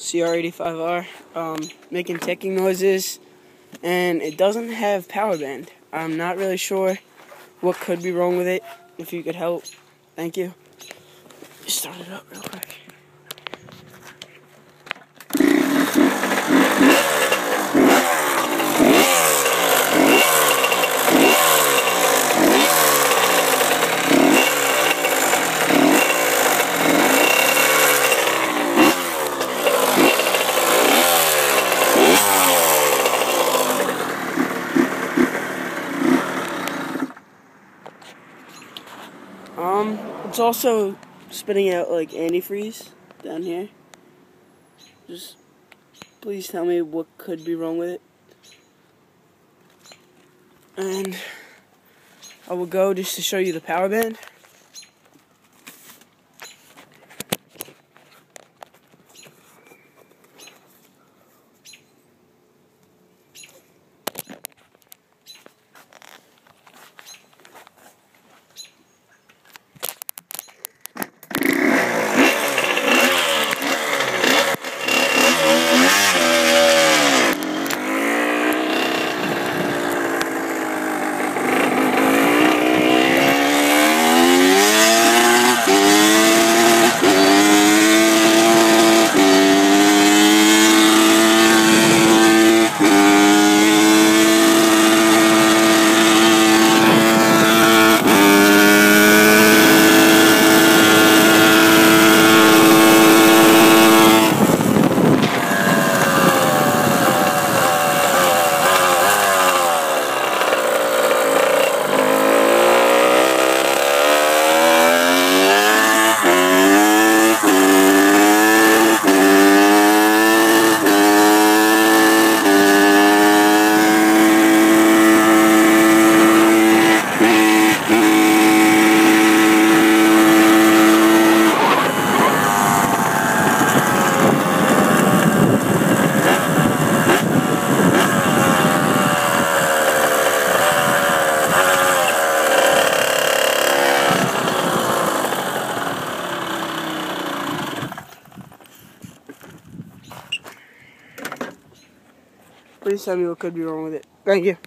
Cr85r, making ticking noises, and it doesn't have Powerband. I'm not really sure what could be wrong with it. If you could help, thank you. Start it up real quick. It's also spitting out like antifreeze down here. Just please tell me what could be wrong with it. And I will go just to show you the power band. Please tell me what could be wrong with it. Thank you.